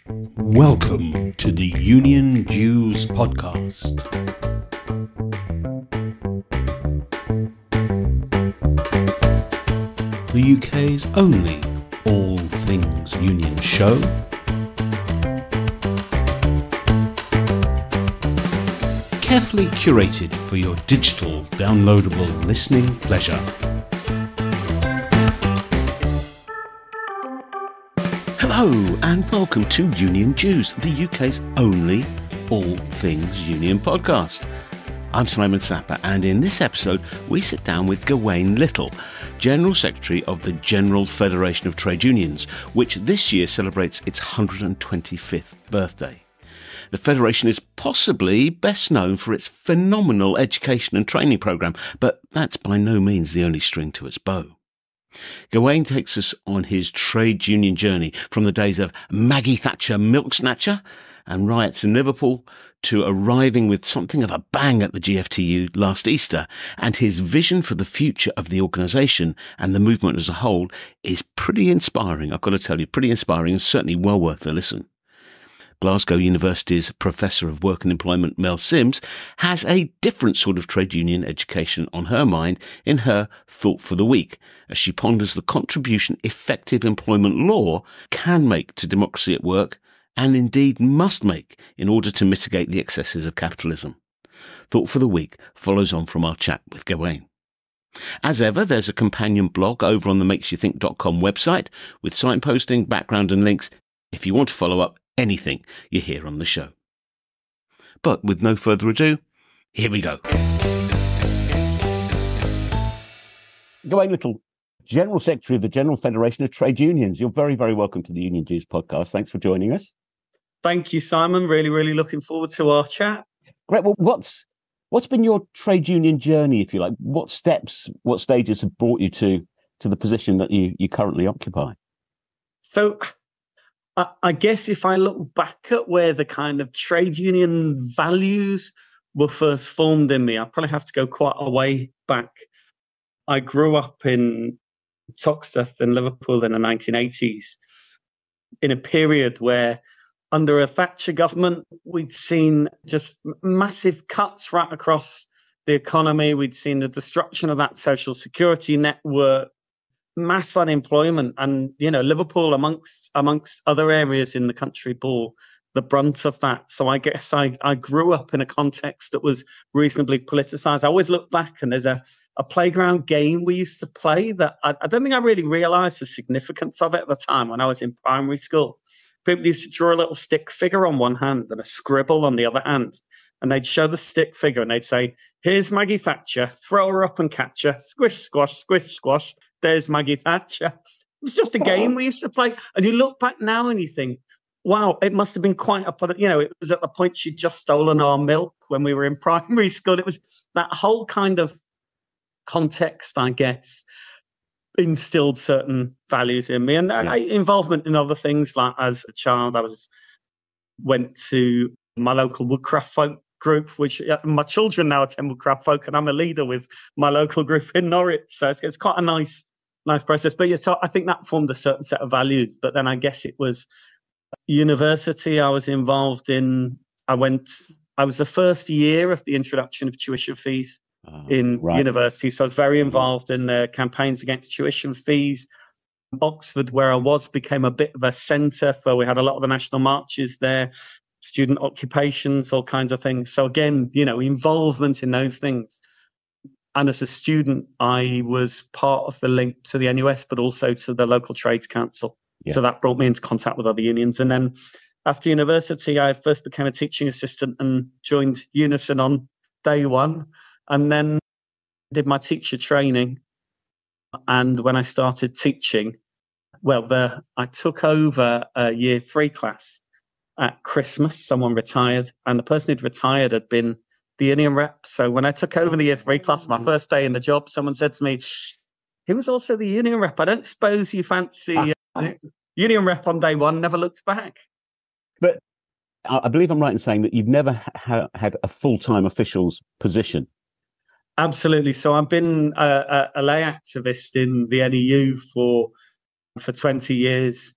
Welcome to the Union Jews podcast. The UK's only all things union show. Carefully curated for your digital, downloadable listening pleasure. Hello and welcome to Union Jews, the UK's only all things union podcast. I'm Simon Sapper, and in this episode we sit down with Gawain Little, General Secretary of the General Federation of Trade Unions, which this year celebrates its 125th birthday. The Federation is possibly best known for its phenomenal education and training programme, but that's by no means the only string to its bow. Gawain takes us on his trade union journey from the days of Maggie Thatcher milk snatcher and riots in Liverpool to arriving with something of a bang at the GFTU last Easter, and his vision for the future of the organisation and the movement as a whole is pretty inspiring. I've got to tell you, pretty inspiring and certainly well worth a listen. Glasgow University's Professor of Work and Employment, Mel Simms, has a different sort of trade union education on her mind in her Thought for the Week, as she ponders the contribution effective employment law can make to democracy at work, and indeed must make in order to mitigate the excesses of capitalism. Thought for the Week follows on from our chat with Gawain. As ever, there's a companion blog over on the makesyouthink.com website with signposting, background and links if you want to follow up anything you hear on the show. But with no further ado, here we go. Gawain Little, General Secretary of the General Federation of Trade Unions. You're very, very welcome to the Union Jews podcast. Thanks for joining us. Thank you, Simon. Really looking forward to our chat. Great. Well, what's been your trade union journey, if you like? What steps, what stages have brought you to the position that you currently occupy? So I guess if I look back at where the kind of trade union values were first formed in me, I probably have to go quite a way back. I grew up in Toxteth in Liverpool in the 1980s, in a period where under a Thatcher government, we'd seen just massive cuts right across the economy. We'd seen the destruction of that social security network, mass unemployment, and Liverpool amongst other areas in the country bore the brunt of that. So I guess I grew up in a context that was reasonably politicized. I always look back and there's a playground game we used to play that I don't think I really realized the significance of it at the time when I was in primary school. People used to draw a little stick figure on one hand and a scribble on the other hand. And they'd show the stick figure and they'd say, here's Maggie Thatcher, throw her up and catch her, squish, squash, squish, squash, there's Maggie Thatcher. It was just a game we used to play. And you look back now and you think, wow, it must have been quite it was at the point she'd just stolen our milk when we were in primary school. It was that whole kind of context, I guess, instilled certain values in me. And involvement in other things, like as a child, went to my local woodcraft folk group, which my children now attend woodcraft folk, and I'm a leader with my local group in Norwich. So it's quite a nice process. But yeah, so I think that formed a certain set of values. But then I guess it was university I was involved in. I was the first year of the introduction of tuition fees in university. So I was very involved in the campaigns against tuition fees. Oxford, where I was, became a bit of a centre for, we had a lot of the national marches there, student occupations, all kinds of things. So again, involvement in those things. And as a student, I was part of the link to the NUS, but also to the local trades council. Yeah. So that brought me into contact with other unions. And then after university, I first became a teaching assistant and joined Unison on day one, and then did my teacher training. And when I started teaching, I took over a year 3 class at Christmas. Someone retired, and the person who'd retired had been the union rep. So when I took over the year 3 class, my first day in the job, someone said to me, he was also the union rep. I don't suppose you fancy union rep on day one, never looked back. But I believe I'm right in saying that you've never had a full-time official's position. Absolutely. So I've been a lay activist in the NEU for 20 years.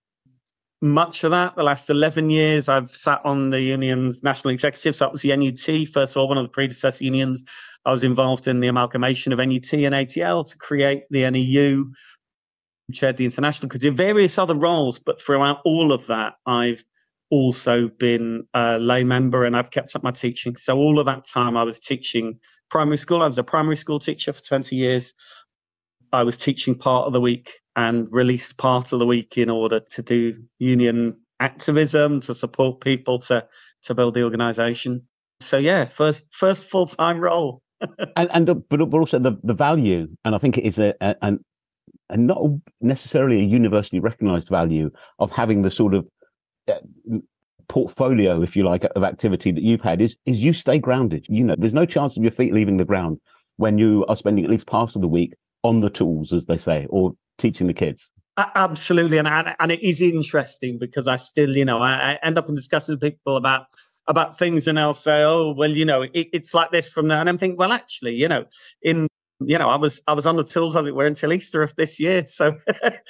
much of that. The last 11 years, I've sat on the union's national executive. So that was the NUT, first of all, one of the predecessor unions. I was involved in the amalgamation of NUT and ATL to create the NEU, chaired the international committee, various other roles. But throughout all of that, I've also been a lay member and I've kept up my teaching. So all of that time I was teaching primary school. I was a primary school teacher for 20 years. I was teaching part of the week and released part of the week in order to do union activism, to support people, to build the organisation. So yeah, first full-time role. but also the value, and I think it is and not necessarily a universally recognised value of having the sort of portfolio, if you like, of activity that you've had is you stay grounded. You know, there's no chance of your feet leaving the ground when you are spending at least part of the week on the tools, as they say, or teaching the kids. Absolutely, and it is interesting because I still, I end up in discussing with people about things, and I'll say, oh, well, it's like this from now, and I'm thinking, well, actually, I was on the tools, as it were, until Easter of this year, so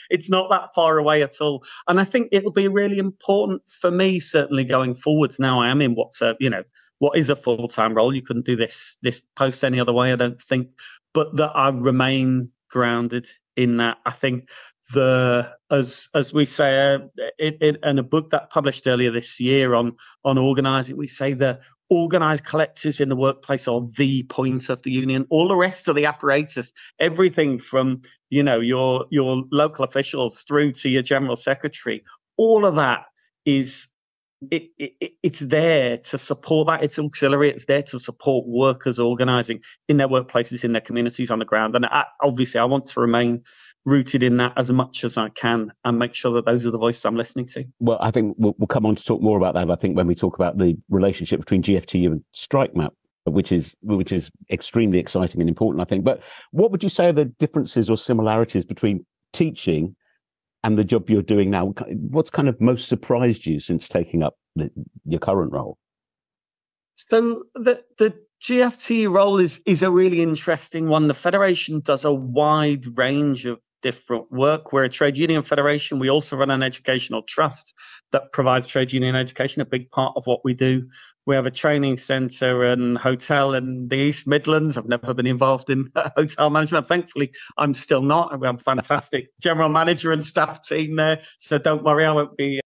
it's not that far away at all. And I think it'll be really important for me, certainly going forwards. Now I am in what is a full-time role. You couldn't do this post any other way, I don't think, but that I remain grounded in that. I think as we say in a book that published earlier this year on organising, we say the organised collectives in the workplace are the point of the union. All the rest of the apparatus, everything from your local officials through to your general secretary, all of that is it's there to support that. It's auxiliary. It's there to support workers organising in their workplaces, in their communities on the ground. And obviously, I want to remain rooted in that as much as I can and make sure that those are the voices I'm listening to. Well, I think we'll come on to talk more about that, I think, when we talk about the relationship between GFTU and StrikeMap, which is extremely exciting and important, I think. But what would you say are the differences or similarities between teaching and the job you're doing now? What's kind of most surprised you since taking up your current role? So the GFTU role is a really interesting one. The Federation does a wide range of different work. We're a trade union federation. We also run an educational trust that provides trade union education, a big part of what we do. We have a training centre and hotel in the East Midlands. I've never been involved in hotel management. Thankfully, I'm still not. We have a fantastic general manager and staff team there. So don't worry, I won't be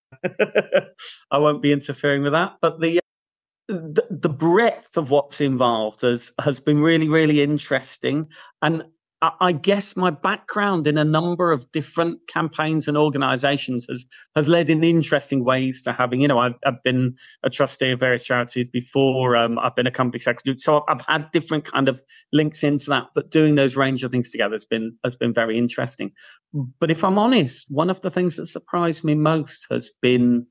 I won't be interfering with that. But the breadth of what's involved has been really, really interesting. And I guess my background in a number of different campaigns and organisations has led in interesting ways to having, I've been a trustee of various charities before. I've been a company secretary, so I've had different kind of links into that. But doing those range of things together has been very interesting. But if I'm honest, one of the things that surprised me most has been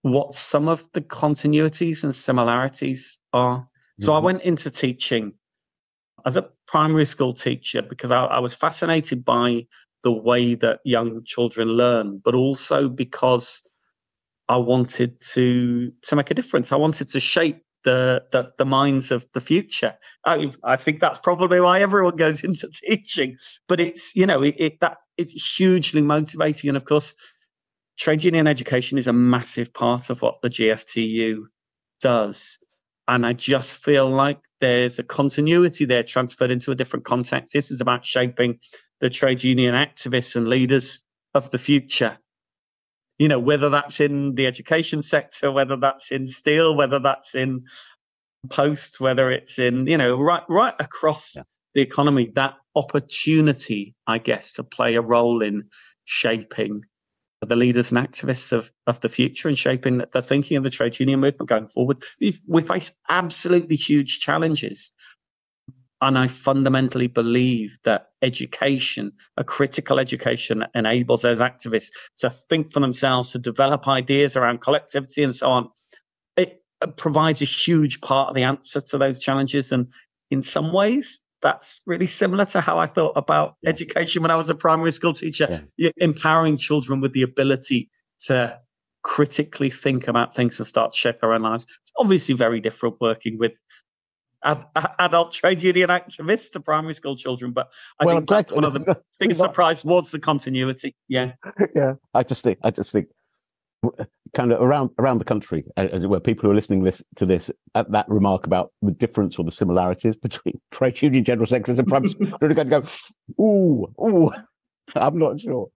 what some of the continuities and similarities are. Mm-hmm. So I went into teaching as a primary school teacher because I was fascinated by the way that young children learn, but also because I wanted to make a difference. I wanted to shape the minds of the future. I think that's probably why everyone goes into teaching. But it's it's hugely motivating, and of course, trade union education is a massive part of what the GFTU does. And I just feel like there's a continuity there transferred into a different context. This is about shaping the trade union activists and leaders of the future. Whether that's in the education sector, whether that's in steel, whether that's in post, whether it's in, right across the economy, that opportunity, I guess, to play a role in shaping the leaders and activists of the future and shaping the thinking of the trade union movement going forward. We face absolutely huge challenges. And I fundamentally believe that education, a critical education, enables those activists to think for themselves, to develop ideas around collectivity and so on. It provides a huge part of the answer to those challenges. And in some ways, that's really similar to how I thought about education when I was a primary school teacher, empowering children with the ability to critically think about things and start to shape their own lives. It's obviously very different working with adult trade union activists to primary school children, but I think that's one of the biggest surprises was the continuity. Yeah. I just think kind of around the country, as it were, people who are listening to this at that remark about the difference or the similarities between trade union general secretaries and prime ministers are going to go, ooh, I'm not sure.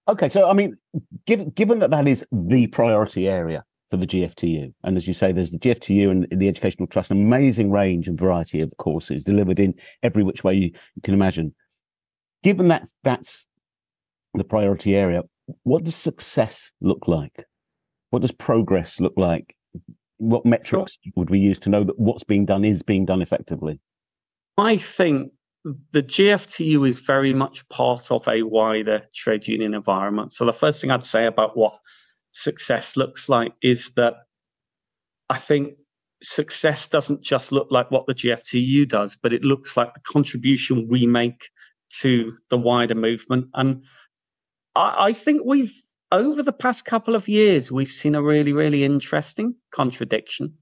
Okay, so I mean, given that is the priority area for the GFTU, and as you say, there's the GFTU and the Educational Trust, an amazing range and variety of courses delivered in every which way you can imagine. Given that that's the priority area, what does success look like? What does progress look like? What metrics would we use to know that what's being done is being done effectively? I think the GFTU is very much part of a wider trade union environment. So the first thing I'd say about what success looks like is that I think success doesn't just look like what the GFTU does, but it looks like the contribution we make to the wider movement. And I think over the past couple of years, we've seen a really, really interesting contradiction.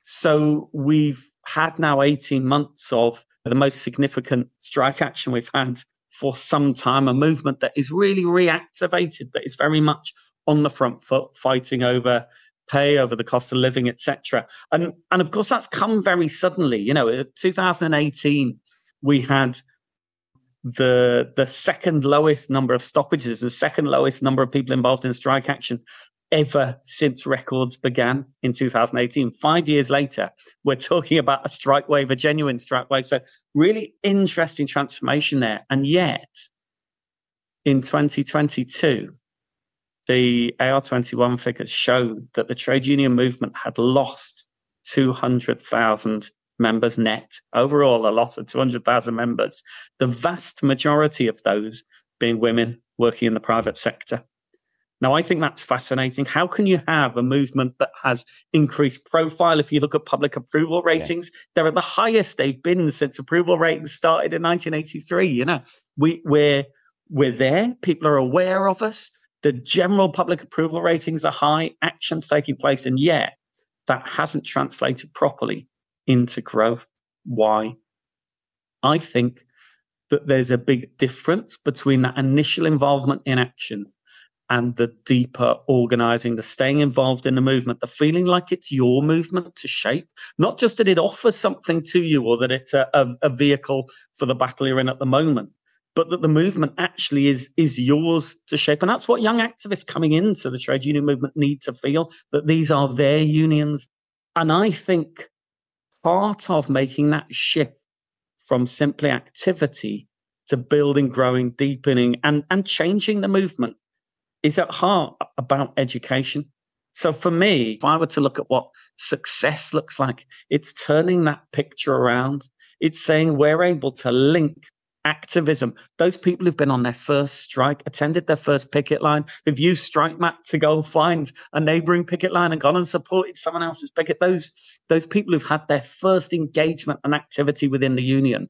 So we've had now 18 months of the most significant strike action we've had for some time, a movement that is really reactivated, that is very much on the front foot, fighting over pay, over the cost of living, etc. And of course, that's come very suddenly. You know, in 2018, we had the second lowest number of stoppages, the second lowest number of people involved in strike action ever since records began in 2018. 5 years later, we're talking about a strike wave, a genuine strike wave. So really interesting transformation there. And yet, in 2022, the AR21 figures showed that the trade union movement had lost 200,000 members net. Overall, a loss of 200,000 members. The vast majority of those being women working in the private sector. Now, I think that's fascinating. How can you have a movement that has increased profile? If you look at public approval ratings, they're at the highest they've been since approval ratings started in 1983. You know, we're there. People are aware of us. The general public approval ratings are high. Action's taking place, and yet that hasn't translated properly into growth. Why? I think that there's a big difference between that initial involvement in action and the deeper organizing, the staying involved in the movement, the feeling like it's your movement to shape, not just that it offers something to you or that it's a vehicle for the battle you're in at the moment, but that the movement actually is yours to shape. And that's what young activists coming into the trade union movement need to feel, that these are their unions. And I think part of making that shift from simply activity to building, growing, deepening, and changing the movement is at heart about education. So for me, if I were to look at what success looks like, it's turning that picture around. It's saying we're able to link activism. Those people who've been on their first strike, attended their first picket line, who've used Strike Map to go find a neighboring picket line and gone and supported someone else's picket. Those people who've had their first engagement and activity within the union,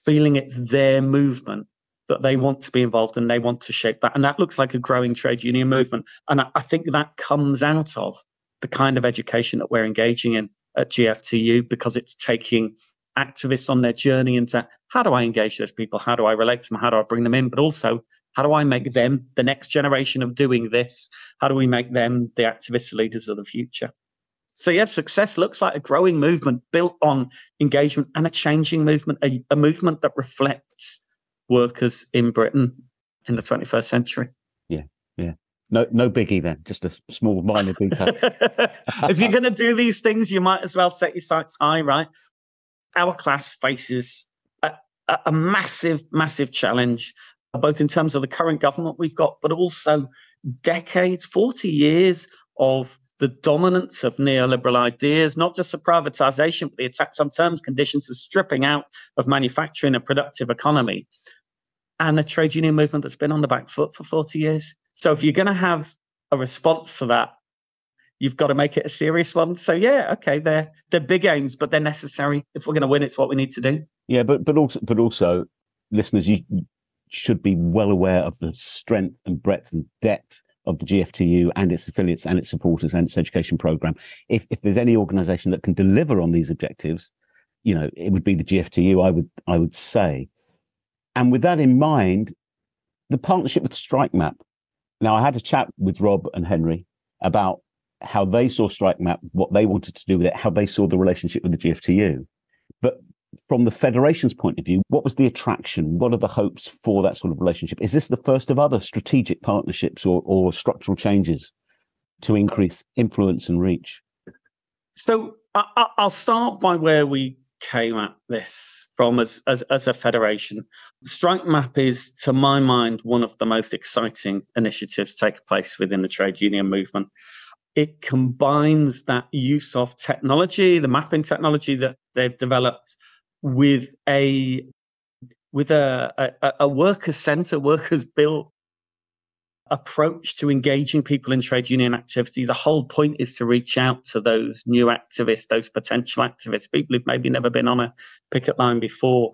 feeling it's their movement, that they want to be involved and they want to shape that. And that looks like a growing trade union movement. And I think that comes out of the kind of education that we're engaging in at GFTU, because it's taking activists on their journey into how do I engage those people? How do I relate to them? How do I bring them in? But also, how do I make them the next generation of doing this? How do we make them the activist leaders of the future? So yes, success looks like a growing movement built on engagement and a changing movement, a movement that reflects workers in Britain in the 21st century. Yeah. No biggie then, just a small minor detail. If you're going to do these things, you might as well set your sights high, right? Our class faces a massive, massive challenge, both in terms of the current government we've got, but also decades, 40 years of the dominance of neoliberal ideas, not just the privatization, but the attacks on terms, conditions, the stripping out of manufacturing and productive economy, and a trade union movement that's been on the back foot for 40 years. So if you're going to have a response to that, you've got to make it a serious one. So yeah, okay, they're big aims, but they're necessary. If we're going to win, it's what we need to do. Yeah, but also, listeners, you should be well aware of the strength and breadth and depth of the GFTU and its affiliates and its supporters and its education program. If there's any organisation that can deliver on these objectives, you know, it would be the GFTU. I would say. And with that in mind, the partnership with Strike Map, Now, I had a chat with Rob and Henry about how they saw StrikeMap, what they wanted to do with it, how they saw the relationship with the GFTU. But from the Federation's point of view, what was the attraction? What are the hopes for that sort of relationship? Is this the first of other strategic partnerships or structural changes to increase influence and reach? So I'll start by where we came at this from as a federation. StrikeMap is, to my mind, one of the most exciting initiatives taking place within the trade union movement. It combines that use of technology, the mapping technology that they've developed, with a worker center, workers built approach to engaging people in trade union activity. The whole point is to reach out to those new activists, those potential activists, people who've maybe never been on a picket line before.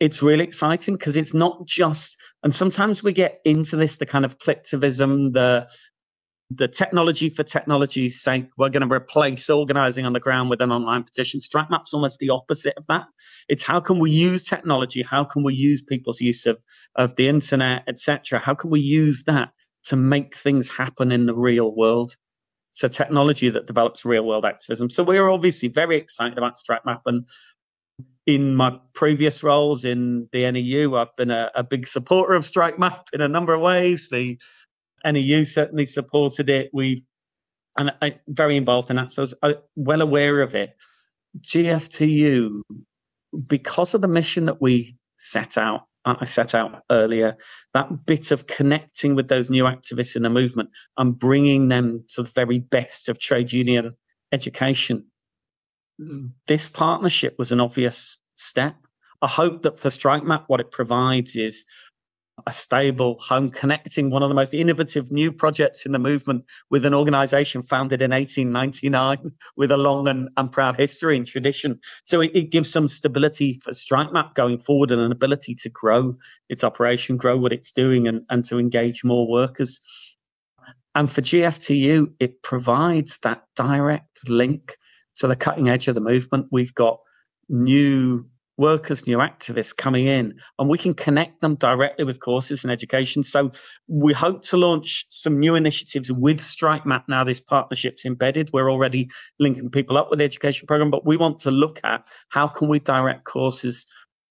It's really exciting because it's not just, and sometimes we get into this, the kind of collectivism, the technology for technology's sake, we're going to replace organizing on the ground with an online petition. StrikeMap's almost the opposite of that. It's how can we use technology? How can we use people's use of the internet, etc.? How can we use that to make things happen in the real world? So technology that develops real world activism. So we're obviously very excited about StrikeMap. And in my previous roles in the NEU, I've been a big supporter of StrikeMap in a number of ways. The NEU certainly supported it. I'm very involved in that, so I was well aware of it. GFTU, because of the mission that I set out earlier, that bit of connecting with those new activists in the movement and bringing them to the very best of trade union education. This partnership was an obvious step. I hope that for StrikeMap, what it provides is a stable home, connecting one of the most innovative new projects in the movement with an organization founded in 1899 with a long and proud history and tradition. So it gives some stability for StrikeMap going forward and an ability to grow its operation, grow what it's doing, and to engage more workers. And for GFTU, it provides that direct link to the cutting edge of the movement. We've got new workers, new activists coming in, and we can connect them directly with courses and education. So we hope to launch some new initiatives with StrikeMap now this partnership's embedded. We're already linking people up with the education program, but we want to look at how can we direct courses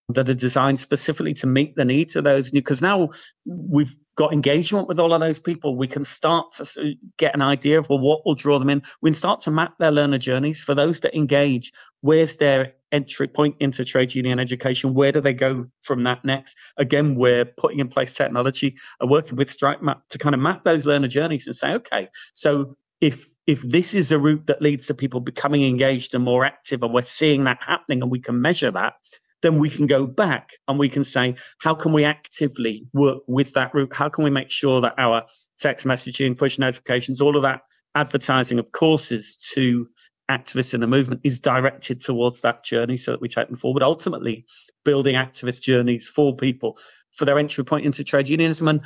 that are designed specifically to meet the needs of those new, because now we've got engagement with all of those people. We can start to get an idea of, well, what will draw them in. We can start to map their learner journeys for those that engage. Where's their entry point into trade union education? Where do they go from that next? Again, we're putting in place technology and working with StrikeMap to kind of map those learner journeys and say, okay, so if this is a route that leads to people becoming engaged and more active, and we're seeing that happening and we can measure that, then we can go back and we can say, how can we actively work with that route? How can we make sure that our text messaging, push notifications, all of that advertising of courses to activists in the movement is directed towards that journey so that we take them forward, ultimately building activist journeys for people for their entry point into trade unionism. And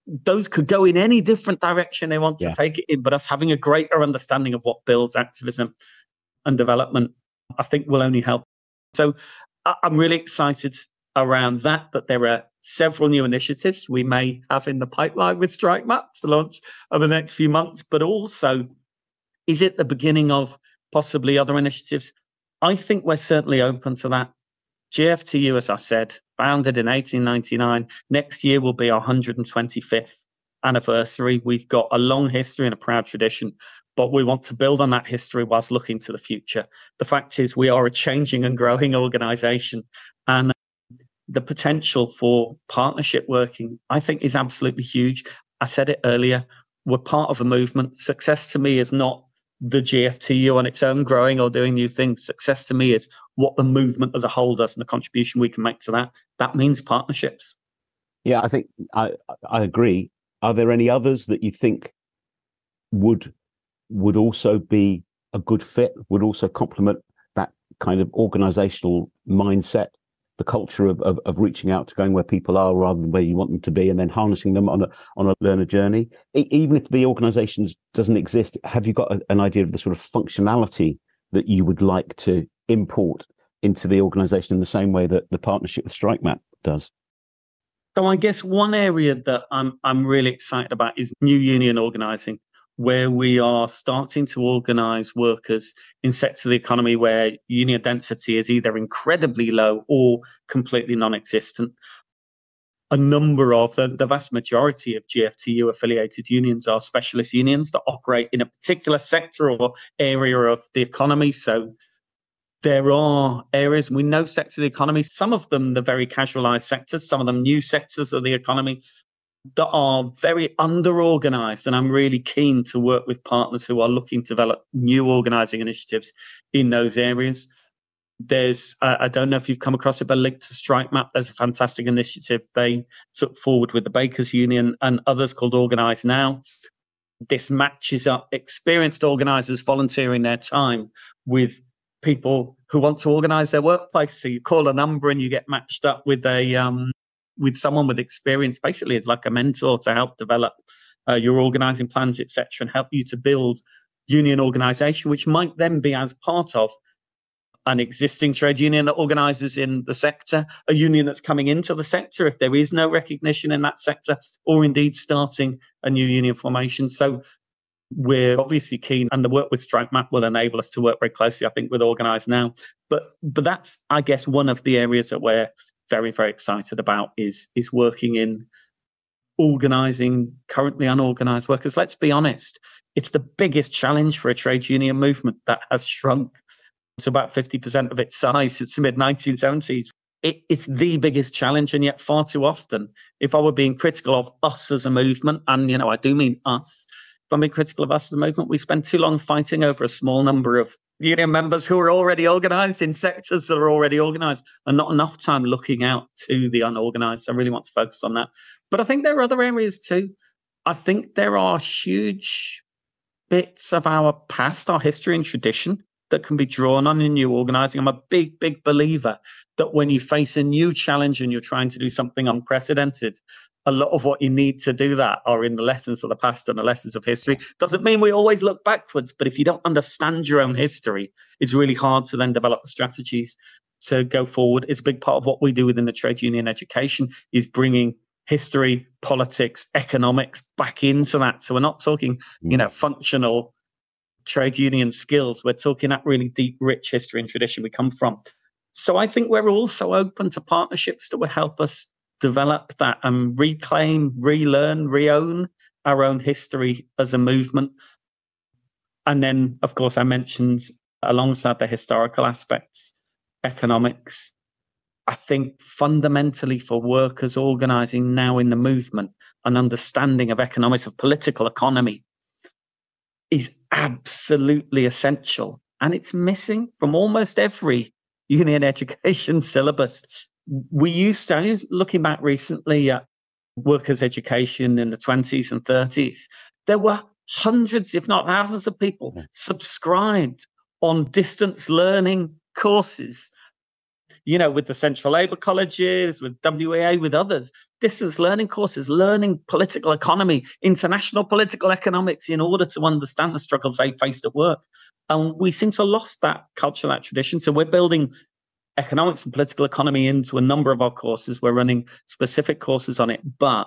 those could go in any different direction they want to take it in, but us having a greater understanding of what builds activism and development, I think will only help. So I'm really excited around that there are several new initiatives we may have in the pipeline with StrikeMap to launch over the next few months, but also, is it the beginning of possibly other initiatives? I think we're certainly open to that. GFTU, as I said, founded in 1899. Next year will be our 125th anniversary. We've got a long history and a proud tradition, but we want to build on that history whilst looking to the future. The fact is we are a changing and growing organization, and the potential for partnership working, I think, is absolutely huge. I said it earlier, we're part of a movement. Success to me is not the GFTU on its own growing or doing new things. Success to me is what the movement as a whole does and the contribution we can make to that. That means partnerships. Yeah, I think I agree. Are there any others that you think would also be a good fit, would also complement that kind of organizational mindset, the culture of reaching out to going where people are rather than where you want them to be, and then harnessing them on a learner journey? Even if the organizations doesn't exist, have you got an idea of the sort of functionality that you would like to import into the organization in the same way that the partnership with StrikeMap does? So I guess one area that I'm really excited about is new union organising, where we are starting to organise workers in sectors of the economy where union density is either incredibly low or completely non-existent. A number of the vast majority of GFTU affiliated unions are specialist unions that operate in a particular sector or area of the economy. So there are areas, we know sectors of the economy, some of them the very casualised sectors, some of them new sectors of the economy that are very under-organised. And I'm really keen to work with partners who are looking to develop new organising initiatives in those areas. There's, I don't know if you've come across it, but linked to Strike Map, there's a fantastic initiative they took forward with the Bakers Union and others called Organise Now. This matches up experienced organisers volunteering their time with people who want to organise their workplace. So you call a number and you get matched up with with someone with experience. Basically, it's like a mentor to help develop your organising plans, etc., and help you to build union organisation, which might then be as part of an existing trade union that organises in the sector, a union that's coming into the sector if there is no recognition in that sector, or indeed starting a new union formation. So we're obviously keen, and the work with Strike Map will enable us to work very closely, I think, with Organise Now. But that's, I guess, one of the areas that we're very, very excited about is working in organising currently unorganised workers. Let's be honest, it's the biggest challenge for a trade union movement that has shrunk to about 50% of its size since the mid-1970s. It's the biggest challenge, and yet far too often, if I were being critical of us as a movement, and I do mean us, if I'm being critical of us as a movement, we spend too long fighting over a small number of union members who are already organised in sectors that are already organised, and not enough time looking out to the unorganised. I really want to focus on that. But I think there are other areas too. I think there are huge bits of our past, our history and tradition that can be drawn on in new organising. I'm a big, big believer that when you face a new challenge and you're trying to do something unprecedented, a lot of what you need to do that are in the lessons of the past and the lessons of history. Doesn't mean we always look backwards, but if you don't understand your own history, it's really hard to then develop the strategies to go forward. It's a big part of what we do within the trade union education is bringing history, politics, economics back into that. So we're not talking, functional trade union skills. We're talking that really deep, rich history and tradition we come from. So I think we're also open to partnerships that would help us develop that and reclaim, relearn, re-own our own history as a movement. And then, of course, I mentioned alongside the historical aspects, economics. I think fundamentally for workers organising now in the movement, an understanding of economics, of political economy, is absolutely essential. And it's missing from almost every union education syllabus. We used to, I was looking back recently at workers' education in the 20s and 30s, there were hundreds, if not thousands of people subscribed on distance learning courses, with the central labour colleges, with WEA, with others, distance learning courses, learning political economy, international political economics in order to understand the struggles they faced at work. And we seem to have lost that culture, that tradition. So we're building economics and political economy into a number of our courses. We're running specific courses on it, but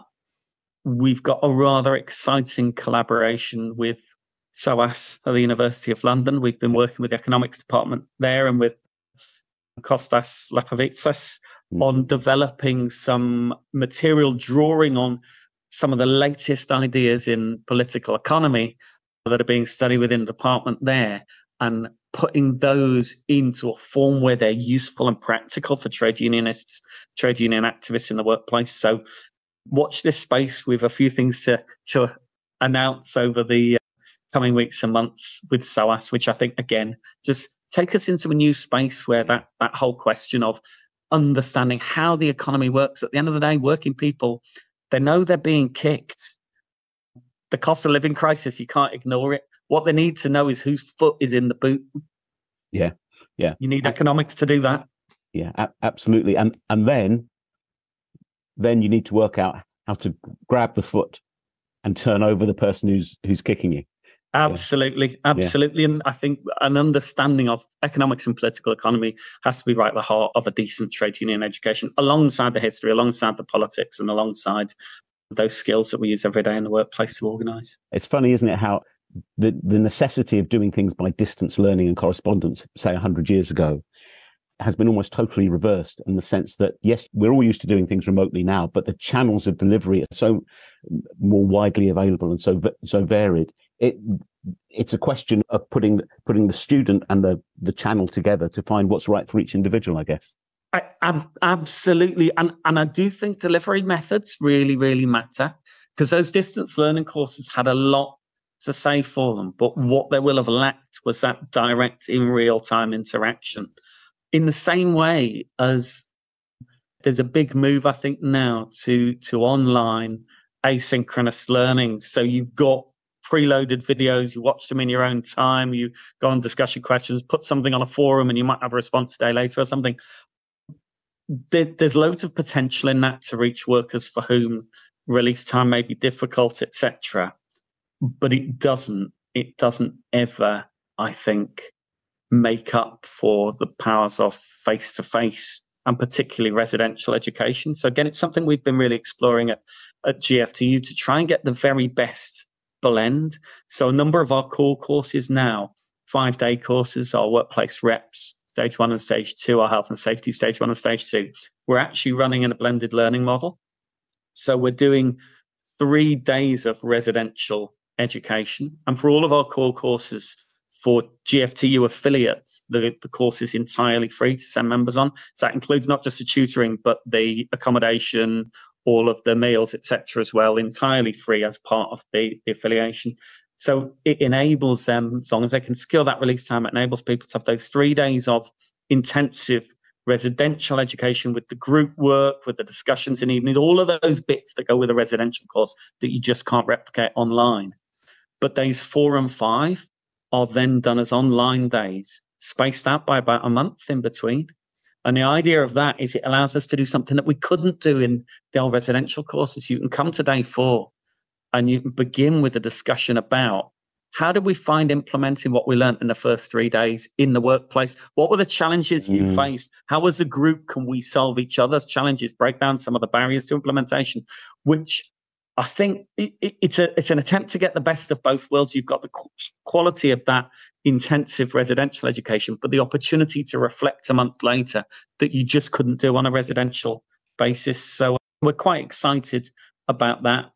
we've got a rather exciting collaboration with SOAS at the University of London. We've been working with the economics department there and with Kostas Lepovitsas on developing some material drawing on some of the latest ideas in political economy that are being studied within the department there, and putting those into a form where they're useful and practical for trade unionists, trade union activists in the workplace. So watch this space. We have a few things to announce over the coming weeks and months with SOAS, which I think, again, just take us into a new space where that whole question of understanding how the economy works. At the end of the day, working people, they know they're being kicked. The cost of living crisis, you can't ignore it. What they need to know is whose foot is in the boot. Yeah. You need economics to do that. Yeah, absolutely. And then you need to work out how to grab the foot and turn over the person who's kicking you. Absolutely, Yeah. absolutely. And I think an understanding of economics and political economy has to be right at the heart of a decent trade union education, alongside the history, alongside the politics, and alongside those skills that we use every day in the workplace to organise. It's funny, isn't it, how the necessity of doing things by distance learning and correspondence, say 100 years ago, has been almost totally reversed, in the sense that, yes, we're all used to doing things remotely now, but the channels of delivery are so more widely available and so varied. It's a question of putting the student and the channel together to find what's right for each individual, I guess. Absolutely. And I do think delivery methods really, really matter, because those distance learning courses had a lot to say for them. But what they will have lacked was that direct, in real time interaction. In the same way as there's a big move, I think, now to online asynchronous learning. So you've got preloaded videos, you watch them in your own time, you go on discussion questions, put something on a forum, and you might have a response a day later or something. There's loads of potential in that to reach workers for whom release time may be difficult, etc. But it doesn't ever, I think, make up for the powers of face-to-face and particularly residential education. So again, it's something we've been really exploring at GFTU to try and get the very best blend. So a number of our core courses now, 5-day courses, our workplace reps, stage 1 and stage 2, our health and safety stage 1 and stage 2, we're actually running in a blended learning model. So we're doing 3 days of residential education. And for all of our core courses, for GFTU affiliates, the course is entirely free to send members on. So that includes not just the tutoring, but the accommodation, all of the meals, etc. as well, entirely free as part of the affiliation. So it enables them, as long as they can skill that release time, it enables people to have those 3 days of intensive residential education with the group work, with the discussions in the evening, all of those bits that go with a residential course that you just can't replicate online. But days 4 and 5 are then done as online days, spaced out by about a month in between. And the idea of that is it allows us to do something that we couldn't do in the old residential courses. You can come to day 4 and you can begin with a discussion about how did we find implementing what we learned in the first 3 days in the workplace? What were the challenges you faced? How, as a group, can we solve each other's challenges, break down some of the barriers to implementation? Which I think it's an attempt to get the best of both worlds. You've got the quality of that intensive residential education, but the opportunity to reflect a month later that you just couldn't do on a residential basis. So we're quite excited about that.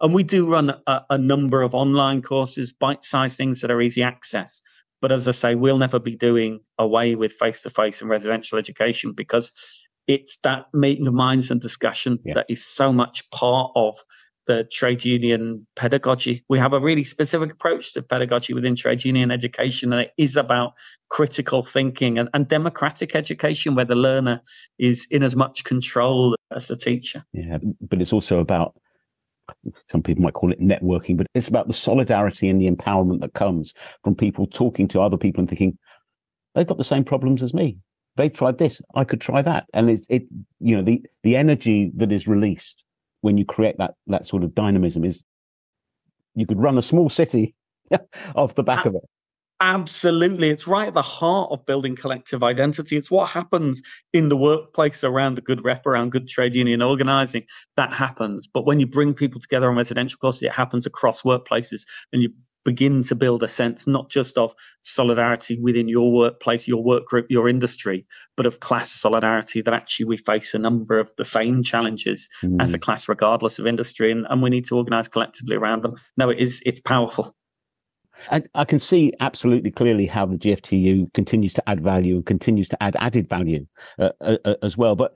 And we do run a number of online courses, bite-sized things that are easy access. But as I say, we'll never be doing away with face-to-face and residential education, because it's that meeting of minds and discussion that is so much part of the trade union pedagogy. We have a really specific approach to pedagogy within trade union education, and it is about critical thinking and democratic education, where the learner is in as much control as the teacher. Yeah, but it's also about, some people might call it networking, but it's about the solidarity and the empowerment that comes from people talking to other people and thinking, they've got the same problems as me. They tried this, I could try that. And the energy that is released when you create that sort of dynamism is, you could run a small city off the back of it. Absolutely. It's right at the heart of building collective identity. It's what happens in the workplace around the good rep, around good trade union organizing. That happens. But when you bring people together on residential courses, it happens across workplaces, and you begin to build a sense not just of solidarity within your workplace, your work group, your industry, but of class solidarity, that actually we face a number of the same challenges as a class regardless of industry, and we need to organize collectively around them. No, it's powerful. I can see absolutely clearly how the GFTU continues to add value and continues to add added value as well. But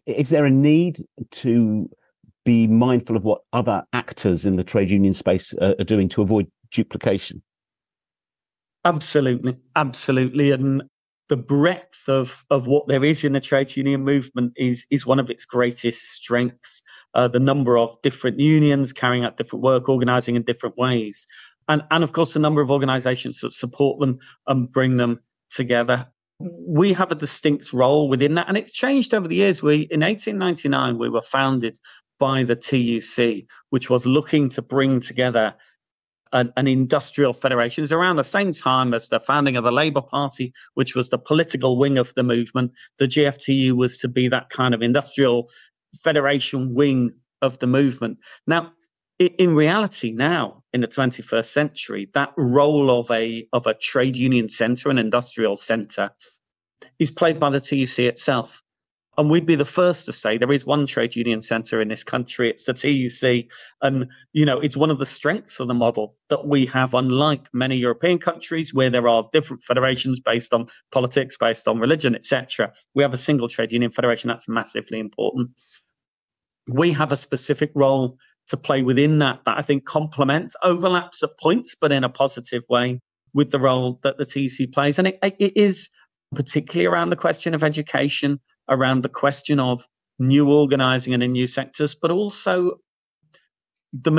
is there a need to be mindful of what other actors in the trade union space are doing to avoid duplication? Absolutely. And the breadth of what there is in the trade union movement is one of its greatest strengths. The number of different unions carrying out different work, organizing in different ways. And of course, the number of organizations that support them and bring them together. We have a distinct role within that. And it's changed over the years. In 1899, we were founded by the TUC, which was looking to bring together an industrial federation. It was around the same time as the founding of the Labour Party, which was the political wing of the movement. The GFTU was to be that kind of industrial federation wing of the movement. Now, in reality, now in the 21st century, that role of a trade union centre, an industrial centre, is played by the TUC itself. And we'd be the first to say there is one trade union centre in this country. It's the TUC. And, it's one of the strengths of the model that we have, unlike many European countries where there are different federations based on politics, based on religion, etc. We have a single trade union federation. That's massively important. We have a specific role to play within that I think complements, overlaps at points, but in a positive way with the role that the TUC plays. And it is particularly around the question of education, around the question of new organising and in new sectors, but also the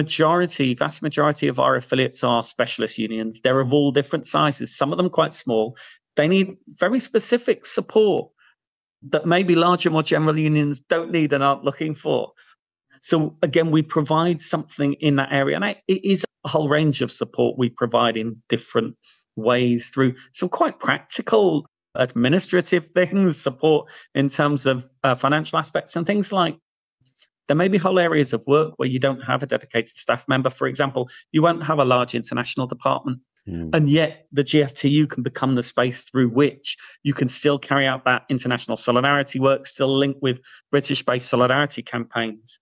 vast majority of our affiliates are specialist unions. They're of all different sizes, some of them quite small. They need very specific support that maybe larger, more general unions don't need and aren't looking for. So again, we provide something in that area. And it is a whole range of support we provide in different ways through some quite practical administrative things, support in terms of financial aspects and things like there may be whole areas of work where you don't have a dedicated staff member. For example, you won't have a large international department. And yet the GFTU can become the space through which you can still carry out that international solidarity work, still link with British-based solidarity campaigns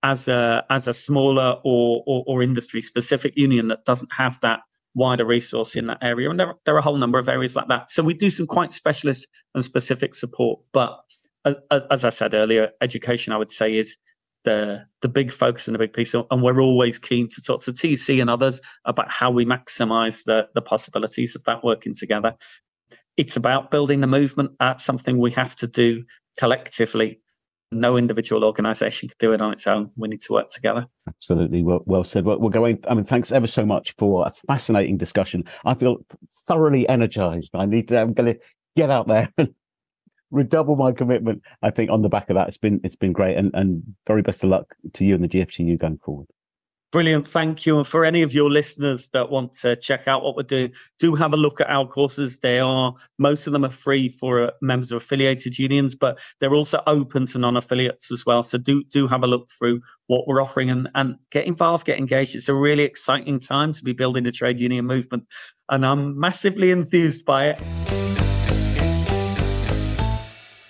as a smaller or industry-specific union that doesn't have that wider resource in that area. And there are a whole number of areas like that. So we do some quite specialist and specific support. But as I said earlier, education, I would say, is the big focus and the big piece. And we're always keen to talk to TUC and others about how we maximise the possibilities of that working together. It's about building the movement. That's something we have to do collectively. No individual organisation can do it on its own. We need to work together. Absolutely. Well said. Well, Gawain, thanks ever so much for a fascinating discussion. I feel thoroughly energised. I'm going to get out there and redouble my commitment. I think on the back of that, it's been great, and very best of luck to you and the GFTU going forward. Brilliant. Thank you. And for any of your listeners that want to check out what we're doing, do have a look at our courses. Most of them are free for members of affiliated unions, but they're also open to non-affiliates as well. So do have a look through what we're offering and get involved, get engaged. It's a really exciting time to be building the trade union movement. And I'm massively enthused by it.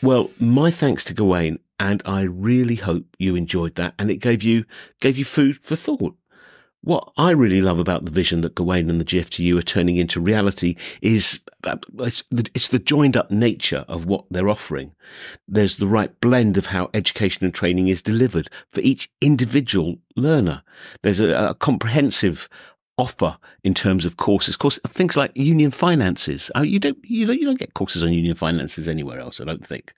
Well, my thanks to Gawain, and I really hope you enjoyed that and it gave you food for thought. What I really love about the vision that Gawain and the GFTU are turning into reality is it's the joined up nature of what they're offering. There's the right blend of how education and training is delivered for each individual learner. There's a comprehensive offer in terms of courses, things like union finances. You don't get courses on union finances anywhere else, I don't think.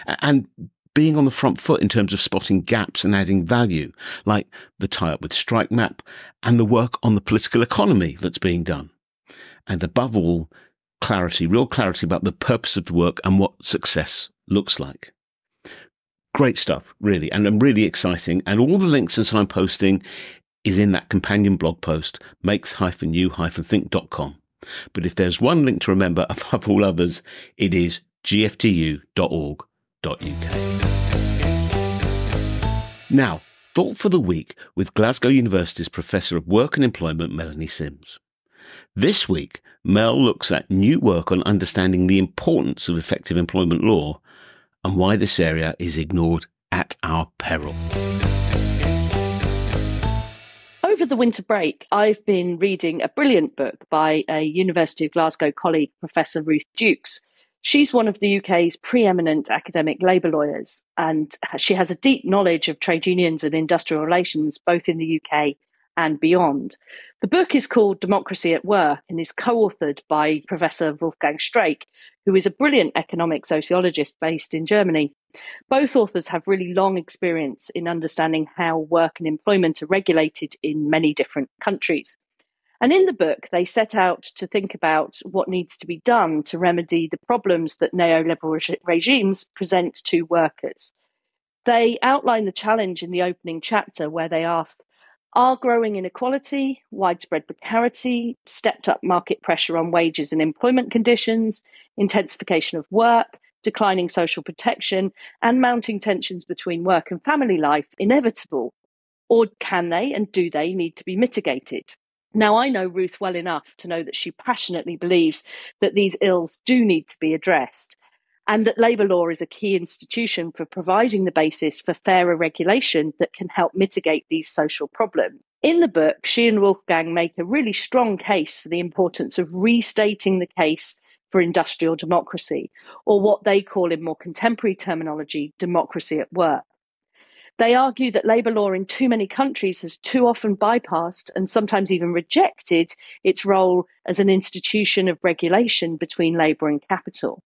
And being on the front foot in terms of spotting gaps and adding value, like the tie-up with Strike Map and the work on the political economy that's being done. And above all, real clarity about the purpose of the work and what success looks like. Great stuff, really, and really exciting. And all the links and signposting is in that companion blog post, makes-you-think.com. But if there's one link to remember above all others, it is gftu.org.uk. Now, thought for the week with Glasgow University's Professor of Work and Employment, Melanie Simms. This week, Mel looks at new work on understanding the importance of effective employment law and why this area is ignored at our peril. Over the winter break, I've been reading a brilliant book by a University of Glasgow colleague, Professor Ruth Dukes. She's one of the UK's preeminent academic labour lawyers, and she has a deep knowledge of trade unions and industrial relations, both in the UK and beyond. The book is called Democracy at Work and is co-authored by Professor Wolfgang Streeck, who is a brilliant economic sociologist based in Germany. Both authors have really long experience in understanding how work and employment are regulated in many different countries. And in the book, they set out to think about what needs to be done to remedy the problems that neoliberal regimes present to workers. They outline the challenge in the opening chapter where they ask, Are growing inequality, widespread precarity, stepped up market pressure on wages and employment conditions, intensification of work, declining social protection, and mounting tensions between work and family life inevitable? Or can they and do they need to be mitigated? Now, I know Ruth well enough to know that she passionately believes that these ills do need to be addressed, and that labour law is a key institution for providing the basis for fairer regulation that can help mitigate these social problems. In the book, she and Wolfgang make a really strong case for the importance of restating the case for industrial democracy, or what they call in more contemporary terminology, democracy at work. They argue that labour law in too many countries has too often bypassed and sometimes even rejected its role as an institution of regulation between labour and capital.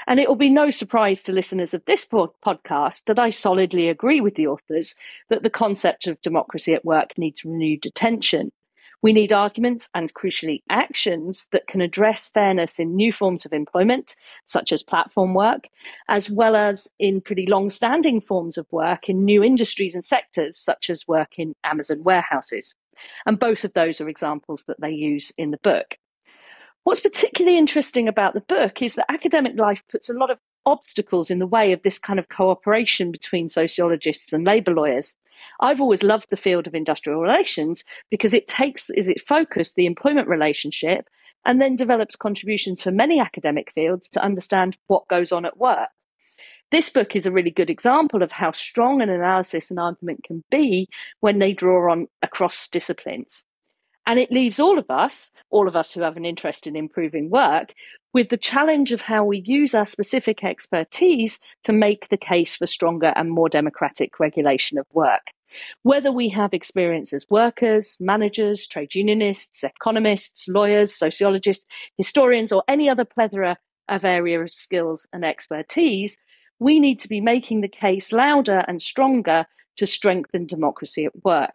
And it will be no surprise to listeners of this podcast that I solidly agree with the authors that the concept of democracy at work needs renewed attention. We need arguments and, crucially, actions that can address fairness in new forms of employment, such as platform work, as well as in pretty long-standing forms of work in new industries and sectors, such as work in Amazon warehouses. And both of those are examples that they use in the book. What's particularly interesting about the book is that academic life puts a lot of obstacles in the way of this kind of cooperation between sociologists and labour lawyers. I've always loved the field of industrial relations because it takes as its focus the employment relationship and then develops contributions for many academic fields to understand what goes on at work. This book is a really good example of how strong an analysis and argument can be when they draw on across disciplines. And it leaves all of us who have an interest in improving work, with the challenge of how we use our specific expertise to make the case for stronger and more democratic regulation of work. Whether we have experience as workers, managers, trade unionists, economists, lawyers, sociologists, historians, or any other plethora of area of skills and expertise, we need to be making the case louder and stronger to strengthen democracy at work.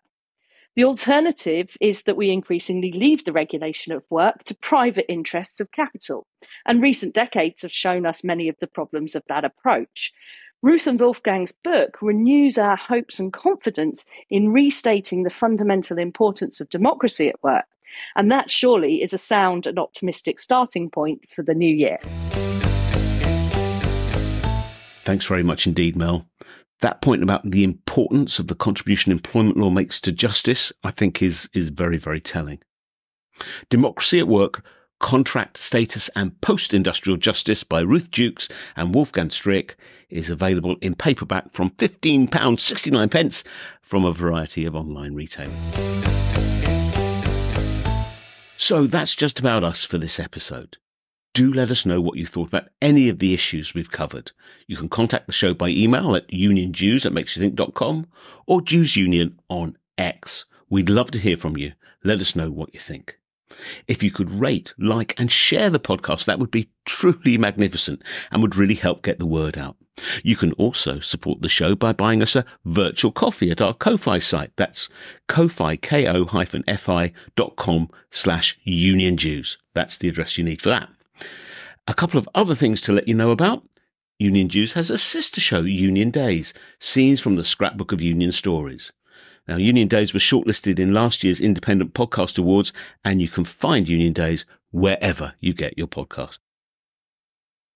The alternative is that we increasingly leave the regulation of work to private interests of capital, and recent decades have shown us many of the problems of that approach. Ruth and Wolfgang's book renews our hopes and confidence in restating the fundamental importance of democracy at work, and that surely is a sound and optimistic starting point for the new year. Thanks very much indeed, Mel. That point about the importance of the contribution employment law makes to justice, I think is very, very telling. Democracy at Work, Contract Status and Post-Industrial Justice by Ruth Jukes and Wolfgang Strick is available in paperback from £15.69 from a variety of online retailers. So that's just about us for this episode. Do let us know what you thought about any of the issues we've covered. You can contact the show by email at unionjews@makesyouthink.com or Jews Union on X. We'd love to hear from you. Let us know what you think. If you could rate, like and share the podcast, that would be truly magnificent and would really help get the word out. You can also support the show by buying us a virtual coffee at our Ko-Fi site. That's Ko-Fi, ko-fi.com/unionjews. That's the address you need for that. A couple of other things to let you know about. Union Jews has a sister show, Union Days, scenes from the scrapbook of Union stories. Now, Union Days was shortlisted in last year's Independent Podcast Awards, and you can find Union Days wherever you get your podcast.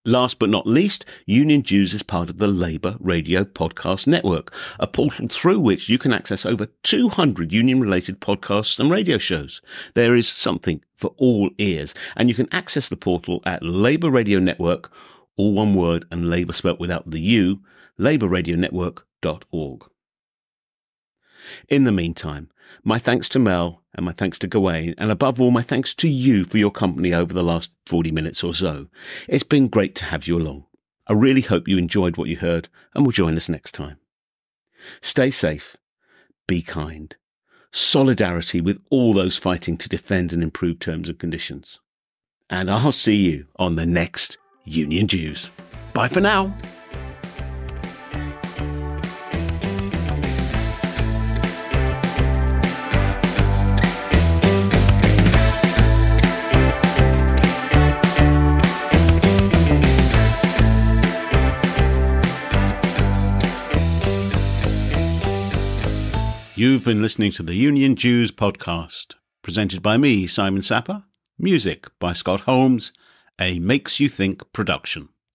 Last but not least, Union Jews is part of the Labour Radio Podcast Network, a portal through which you can access over 200 union-related podcasts and radio shows. There is something for all ears, and you can access the portal at Labour Radio Network, all one word and Labour spelt without the U, labourradionetwork.org. In the meantime, my thanks to Mel and my thanks to Gawain, and above all, my thanks to you for your company over the last 40 minutes or so. It's been great to have you along. I really hope you enjoyed what you heard and will join us next time. Stay safe, be kind, solidarity with all those fighting to defend and improve terms and conditions. And I'll see you on the next Union Jews. Bye for now. You've been listening to the Union Jews podcast, presented by me, Simon Sapper. Music by Scott Holmes, a Makes You Think production.